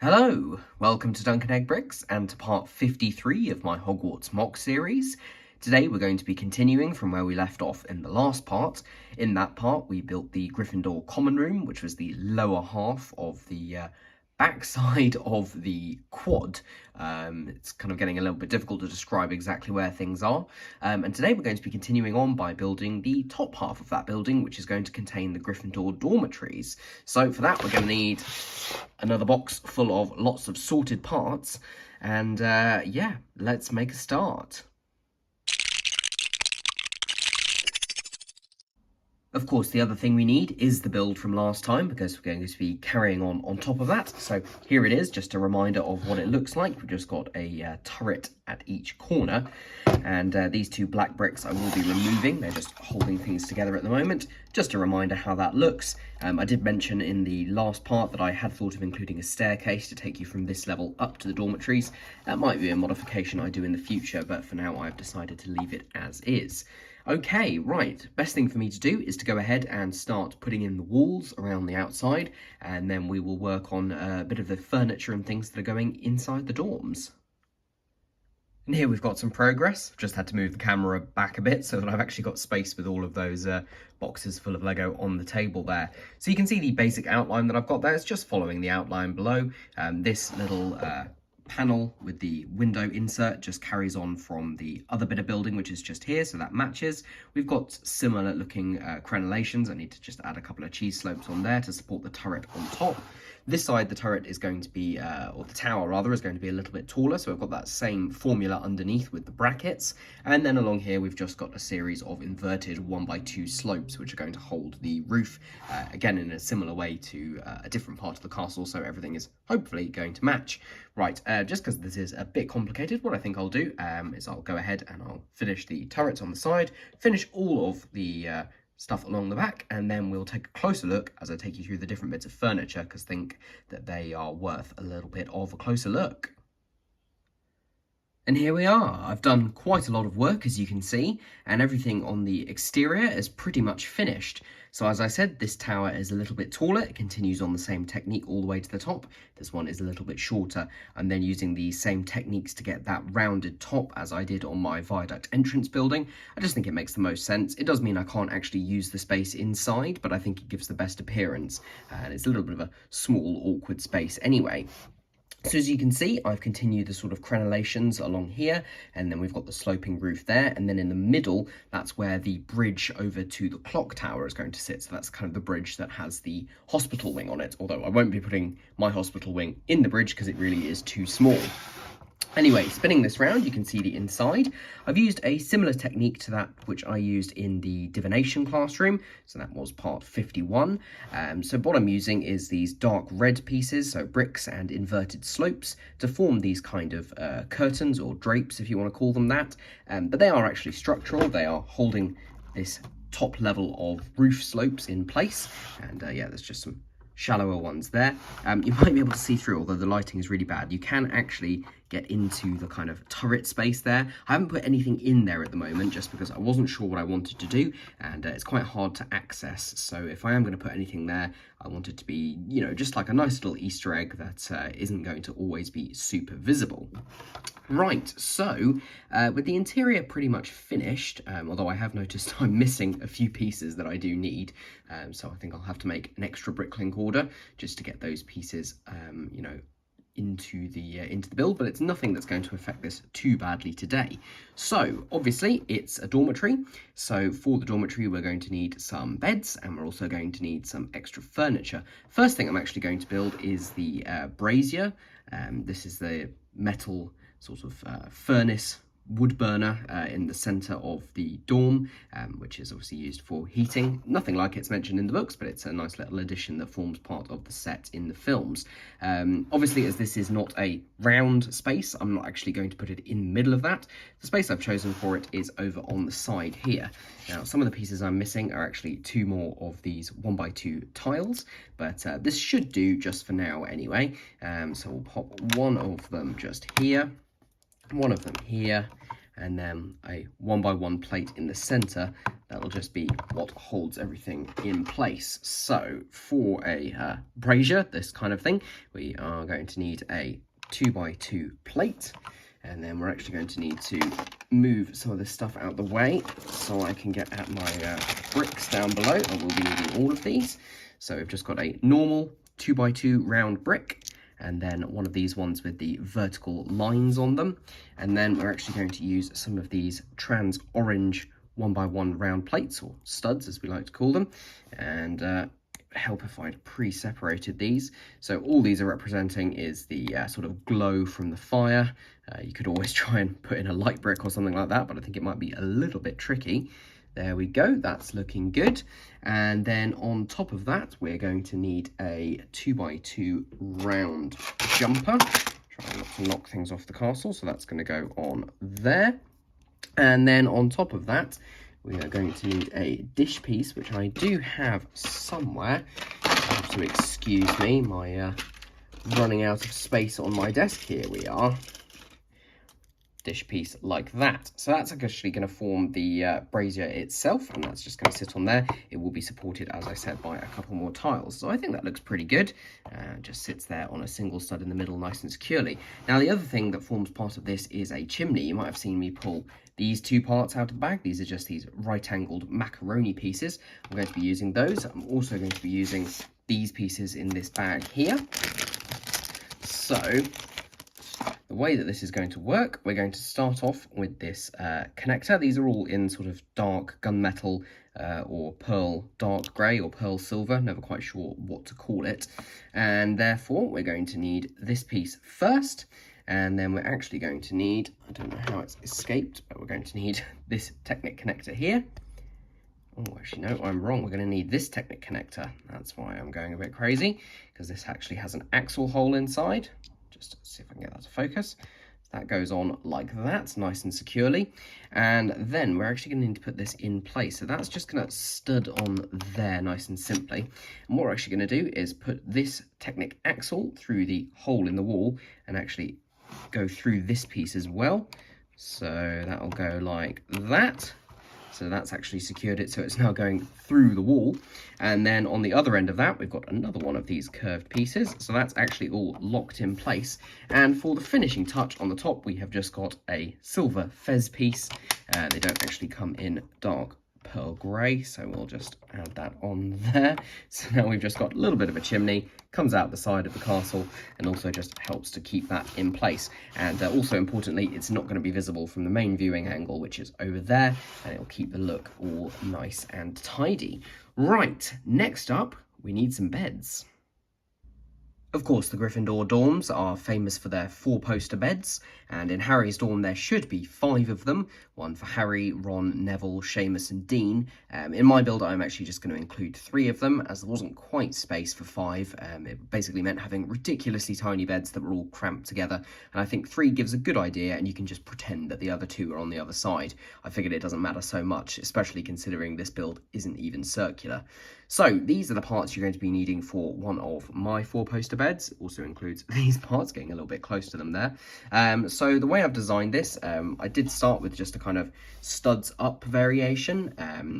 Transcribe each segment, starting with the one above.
Hello, welcome to Duncan Egg Bricks and to part 53 of my Hogwarts MOC series. Today we're going to be continuing from where we left off in the last part. In that part we built the Gryffindor common room, which was the lower half of the backside of the quad. It's kind of getting a little bit difficult to describe exactly where things are. And today we're going to be continuing on by building the top half of that building, which is going to contain the Gryffindor dormitories. So for that we're going to need another box full of lots of sorted parts. And yeah, let's make a start. Of course, the other thing we need is the build from last time, because we're going to be carrying on top of that. So here it is, just a reminder of what it looks like. We've just got a turret at each corner, and these two black bricks I will be removing. They're just holding things together at the moment. Just a reminder how that looks. I did mention in the last part that I had thought of including a staircase to take you from this level up to the dormitories. That might be a modification I do in the future, but for now I've decided to leave it as is. Okay, right, best thing for me to do is to go ahead and start putting in the walls around the outside, and then we will work on a bit of the furniture and things that are going inside the dorms. And here we've got some progress. Just had to move the camera back a bit so that I've actually got space with all of those boxes full of Lego on the table there. So you can see the basic outline that I've got there. It's just following the outline below. This little panel with the window insert just carries on from the other bit of building, which is just here, so that matches. We've got similar looking crenellations. I need to just add a couple of cheese slopes on there to support the turret on top. This side, the turret is going to be, or the tower rather, is going to be a little bit taller, so I've got that same formula underneath with the brackets. And then along here, we've just got a series of inverted 1x2 slopes, which are going to hold the roof, again, in a similar way to a different part of the castle, so everything is hopefully going to match. Right, just because this is a bit complicated, what I think I'll do is I'll go ahead and I'll finish the turrets on the side, finish all of the stuff along the back, and then we'll take a closer look as I take you through the different bits of furniture, because I think that they are worth a little bit of a closer look. And here we are. I've done quite a lot of work, as you can see, and everything on the exterior is pretty much finished. So as I said, this tower is a little bit taller. It continues on the same technique all the way to the top. This one is a little bit shorter. I'm then using the same techniques to get that rounded top as I did on my viaduct entrance building. I just think it makes the most sense. It does mean I can't actually use the space inside, but I think it gives the best appearance. And it's a little bit of a small, awkward space anyway. So as you can see, I've continued the sort of crenellations along here, and then we've got the sloping roof there, and then in the middle, that's where the bridge over to the clock tower is going to sit. So that's kind of the bridge that has the hospital wing on it, although I won't be putting my hospital wing in the bridge because it really is too small. Anyway, spinning this round, you can see the inside. I've used a similar technique to that which I used in the divination classroom, so that was part 51. So what I'm using is these dark red pieces, so bricks and inverted slopes, to form these kind of curtains or drapes, if you want to call them that. But they are actually structural. They are holding this top level of roof slopes in place. And yeah, there's just some shallower ones there. You might be able to see through, although the lighting is really bad. You can actually get into the kind of turret space there. I haven't put anything in there at the moment just because I wasn't sure what I wanted to do, and it's quite hard to access. So if I am going to put anything there, I want it to be, you know, just like a nice little Easter egg that isn't going to always be super visible. Right, so with the interior pretty much finished, although I have noticed I'm missing a few pieces that I do need, so I think I'll have to make an extra bricklink order just to get those pieces, you know, into the build, but it's nothing that's going to affect this too badly today. So obviously it's a dormitory, so for the dormitory we're going to need some beds, and we're also going to need some extra furniture. First thing I'm actually going to build is the brazier. This is the metal sort of furnace wood burner in the center of the dorm, which is obviously used for heating. Nothing like it's mentioned in the books, but it's a nice little addition that forms part of the set in the films. Obviously, as this is not a round space, I'm not actually going to put it in the middle of that. The space I've chosen for it is over on the side here. Now, some of the pieces I'm missing are actually two more of these 1x2 tiles, but this should do just for now anyway. So we'll pop one of them just here, one of them here, and then a 1x1 plate in the center. That'll just be what holds everything in place. So for a brazier, this kind of thing, we are going to need a 2x2 plate, and then we're actually going to need to move some of this stuff out the way so I can get at my bricks down below. I will be needing all of these. So we've just got a normal 2x2 round brick, and then one of these ones with the vertical lines on them. And then we're actually going to use some of these trans orange 1x1 round plates, or studs as we like to call them, and help if I'd pre-separated these. So all these are representing is the sort of glow from the fire. You could always try and put in a light brick or something like that, but I think it might be a little bit tricky. There we go, that's looking good. And then on top of that, we're going to need a 2x2 round jumper. Try not to knock things off the castle, so that's going to go on there. And then on top of that, we are going to need a dish piece, which I do have somewhere. You have to excuse me, my running out of space on my desk. Here we are. Dish piece like that. So that's actually going to form the brazier itself, and that's just going to sit on there. It will be supported, as I said, by a couple more tiles. So I think that looks pretty good. Just sits there on a single stud in the middle, nice and securely. Now the other thing that forms part of this is a chimney. You might have seen me pull these two parts out of the bag. These are just these right-angled macaroni pieces. I'm going to be using those. I'm also going to be using these pieces in this bag here. So the way that this is going to work, we're going to start off with this connector. These are all in sort of dark gunmetal or pearl dark grey or pearl silver, never quite sure what to call it. And therefore, we're going to need this piece first, and then we're actually going to need, I don't know how it's escaped, but we're going to need this Technic connector here. Oh, actually, no, I'm wrong. We're going to need this Technic connector. That's why I'm going a bit crazy, because this actually has an axle hole inside. Just see if I can get that to focus. So that goes on like that, nice and securely. And then we're actually going to need to put this in place. So that's just going to stud on there nice and simply. And what we're actually going to do is put this Technic axle through the hole in the wall and actually go through this piece as well. So that'll go like that. So that's actually secured it, so it's now going through the wall. And then on the other end of that, we've got another one of these curved pieces. So that's actually all locked in place. And for the finishing touch on the top, we have just got a silver fez piece. They don't actually come in dark pearl grey, so we'll just add that on there. So now we've just got a little bit of a chimney, comes out the side of the castle, and also just helps to keep that in place. And also importantly, it's not going to be visible from the main viewing angle, which is over there, and it'll keep the look all nice and tidy. Right, next up, we need some beds. Of course, the Gryffindor dorms are famous for their 4-poster beds, and in Harry's dorm there should be 5 of them, one for Harry, Ron, Neville, Seamus and Dean. In my build I'm actually just going to include 3 of them, as there wasn't quite space for 5. It basically meant having ridiculously tiny beds that were all cramped together, and I think 3 gives a good idea, and you can just pretend that the other 2 are on the other side. I figured it doesn't matter so much, especially considering this build isn't even circular. So these are the parts you're going to be needing for one of my 4-poster beds. It also includes these parts, getting a little bit close to them there. So the way I've designed this, I did start with just a kind of studs up variation,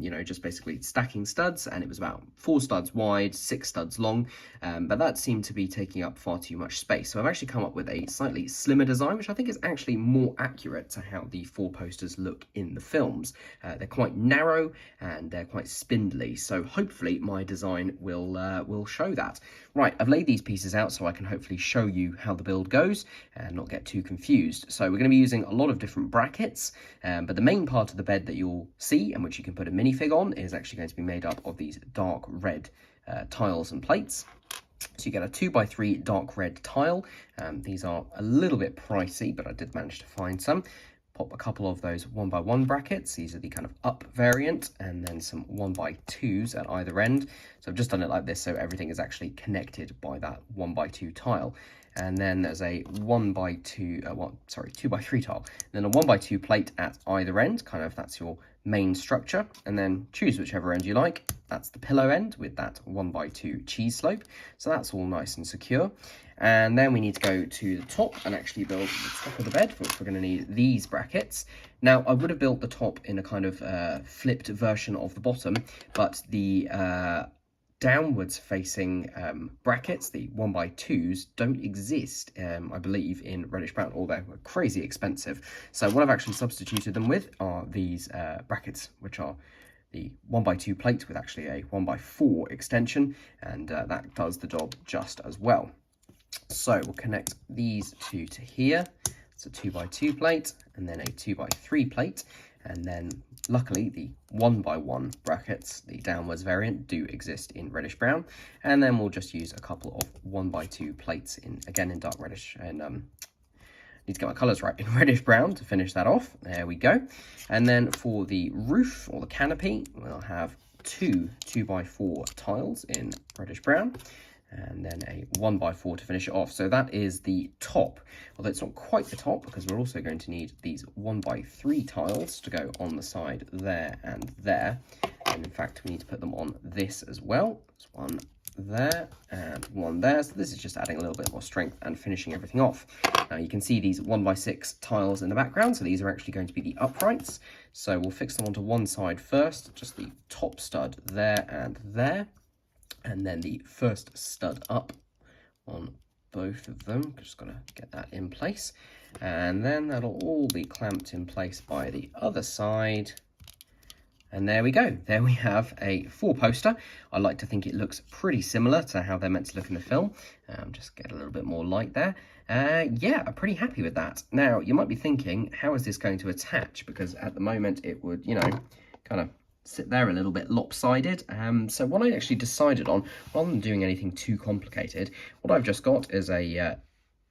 you know, just basically stacking studs, and it was about 4 studs wide, 6 studs long, but that seemed to be taking up far too much space. So I've actually come up with a slightly slimmer design, which I think is actually more accurate to how the 4-posters look in the films. They're quite narrow and they're quite spindly, so hopefully my design will show that. Right, I've laid these pieces out so I can hopefully show you how the build goes and not get too confused. So we're going to be using a lot of different brackets, but the main part of the bed that you'll see, and which you can put a minifig on, is actually going to be made up of these dark red tiles and plates. So you get a 2x3 dark red tile. These are a little bit pricey, but I did manage to find some. Pop a couple of those 1x1 brackets. These are the kind of up variant, and then some 1x2s at either end. So I've just done it like this so everything is actually connected by that 1x2 tile. and then there's a 2x3 tile, then a 1x2 plate at either end, kind of that's your main structure, and then choose whichever end you like. That's the pillow end with that 1x2 cheese slope, so that's all nice and secure. And then we need to go to the top and actually build the top of the bed, for which we're going to need these brackets. Now, I would have built the top in a kind of flipped version of the bottom, but the downwards facing brackets, the 1x2s, don't exist, I believe, in reddish brown, although they're crazy expensive. So what I've actually substituted them with are these brackets, which are the 1x2 plate with actually a 1x4 extension, and that does the job just as well. So we'll connect these two to here. It's a 2x2 plate and then a 2x3 plate, and then luckily the 1x1 brackets, the downwards variant, do exist in reddish brown, and then we'll just use a couple of 1x2 plates in dark reddish, and need to get my colours right, in reddish brown to finish that off. There we go. And then for the roof or the canopy, we'll have two 2x4 tiles in reddish brown, and then a 1x4 to finish it off. So that is the top, although it's not quite the top, because we're also going to need these 1x3 tiles to go on the side there and there. And in fact, we need to put them on this as well. There's one there and one there. So this is just adding a little bit more strength and finishing everything off. Now you can see these 1x6 tiles in the background. So these are actually going to be the uprights. So we'll fix them onto one side first, just the top stud there and there. And then the first stud up on both of them. Just got to get that in place. And then that'll all be clamped in place by the other side. And there we go. There we have a 4-poster. I like to think it looks pretty similar to how they're meant to look in the film. Just get a little bit more light there. Yeah, I'm pretty happy with that. Now, you might be thinking, how is this going to attach? Because at the moment it would, you know, kind of sit there a little bit lopsided. So what I actually decided on, rather than doing anything too complicated, what I've just got is a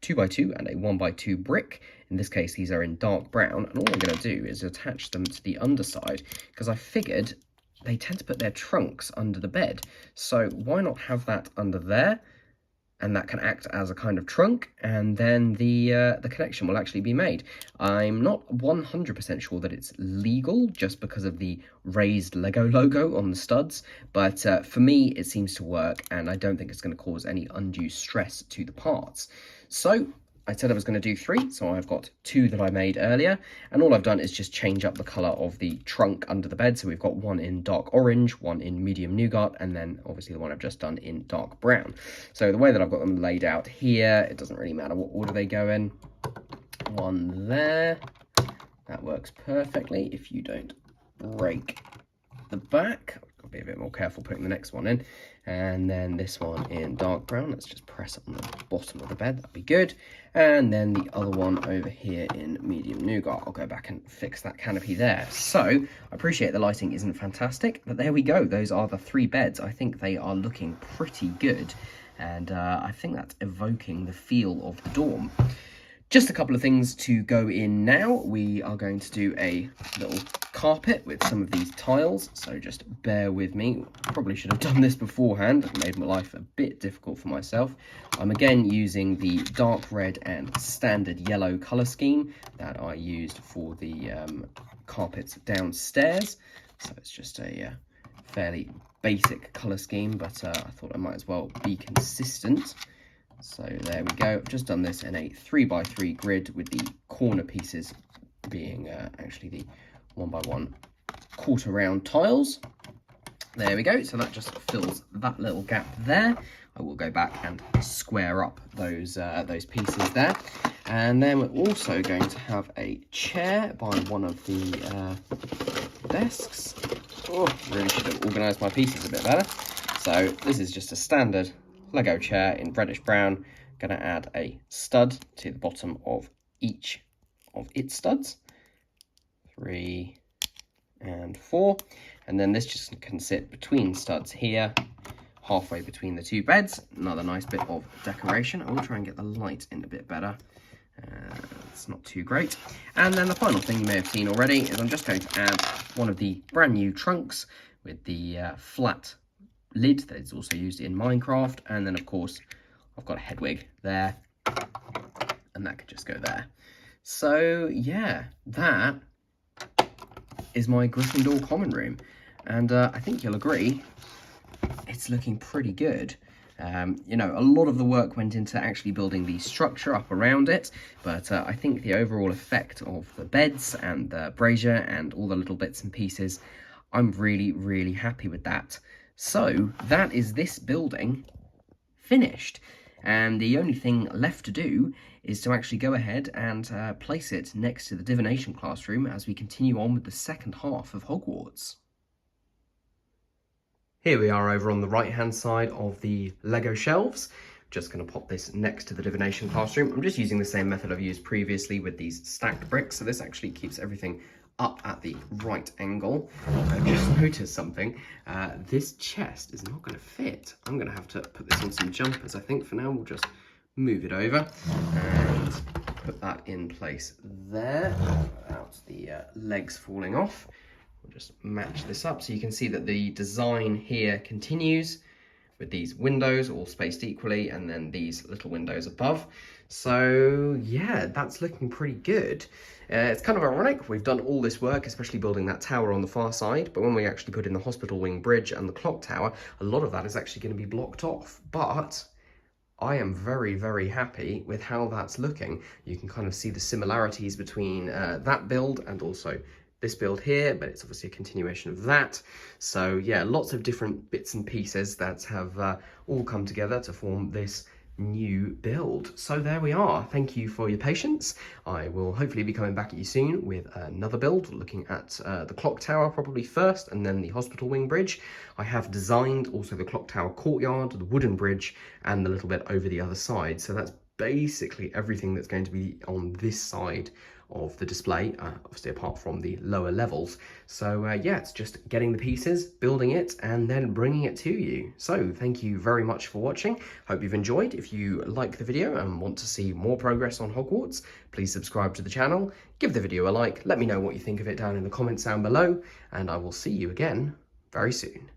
2x2 and a 1x2 brick. In this case, these are in dark brown, and all I'm going to do is attach them to the underside, because I figured they tend to put their trunks under the bed. So why not have that under there? And that can act as a kind of trunk, and then the connection will actually be made. I'm not 100% sure that it's legal, just because of the raised Lego logo on the studs, but for me it seems to work, and I don't think it's going to cause any undue stress to the parts. So I said I was going to do 3, so I've got 2 that I made earlier, and all I've done is just change up the colour of the trunk under the bed. So we've got one in dark orange, one in medium nougat, and then obviously the one I've just done in dark brown. So the way that I've got them laid out here, it doesn't really matter what order they go in. One there, that works perfectly if you don't break the back. Got to be a bit more careful putting the next one in. And then this one in dark brown, let's just press it on the bottom of the bed, that'd be good. And then the other one over here in medium nougat. I'll go back and fix that canopy there. So I appreciate the lighting isn't fantastic, but there we go. Those are the 3 beds. I think they are looking pretty good, and I think that's evoking the feel of the dorm. Just a couple of things to go in now. We are going to do a little carpet with some of these tiles, so just bear with me. Probably should have done this beforehand. It made my life a bit difficult for myself. I'm again using the dark red and standard yellow colour scheme that I used for the carpets downstairs. So it's just a fairly basic colour scheme, but I thought I might as well be consistent. So there we go. I've just done this in a 3x3 grid with the corner pieces being actually the 1x1 quarter round tiles. There we go. So that just fills that little gap there. I will go back and square up those pieces there. And then we're also going to have a chair by one of the desks. Oh, really should have organised my pieces a bit better. So this is just a standard Lego chair in reddish brown. Going to add a stud to the bottom of each of its studs. 3 and 4. And then this just can sit between studs here, halfway between the 2 beds. Another nice bit of decoration. I will try and get the light in a bit better. It's not too great. And then the final thing you may have seen already is I'm just going to add one of the brand new trunks with the flat lid that is also used in Minecraft. And then of course I've got a head wig there and that could just go there. So yeah, that is my Gryffindor common room, and I think you'll agree it's looking pretty good. You know, a lot of the work went into actually building the structure up around it, but I think the overall effect of the beds and the brazier and all the little bits and pieces, I'm really, really happy with that. So that is this building finished, and the only thing left to do is to actually go ahead and place it next to the divination classroom as we continue on with the second half of Hogwarts. Here we are over on the right hand side of the Lego shelves. Just going to pop this next to the divination classroom. I'm just using the same method I've used previously with these stacked bricks, so this actually keeps everything up at the right angle. I've just noticed something. This chest is not going to fit. I'm going to have to put this on some jumpers. I think for now we'll just move it over and put that in place there without the legs falling off. We'll just match this up so you can see that the design here continues with these windows all spaced equally and then these little windows above. So yeah, that's looking pretty good. It's kind of ironic, we've done all this work, especially building that tower on the far side, but when we actually put in the hospital wing bridge and the clock tower, a lot of that is actually going to be blocked off. But I am very, very happy with how that's looking. You can kind of see the similarities between that build and also this build here, but it's obviously a continuation of that. So yeah, lots of different bits and pieces that have all come together to form this new build. So there we are. Thank you for your patience. I will hopefully be coming back at you soon with another build, looking at the clock tower probably first, and then the hospital wing bridge. I have designed also the clock tower courtyard, the wooden bridge, and the little bit over the other side. So that's basically everything that's going to be on this side of the display, obviously apart from the lower levels. So yeah, it's just getting the pieces, building it, and then bringing it to you. So thank you very much for watching. Hope you've enjoyed. If you like the video and want to see more progress on Hogwarts, please subscribe to the channel, give the video a like, let me know what you think of it down in the comments down below, and I will see you again very soon.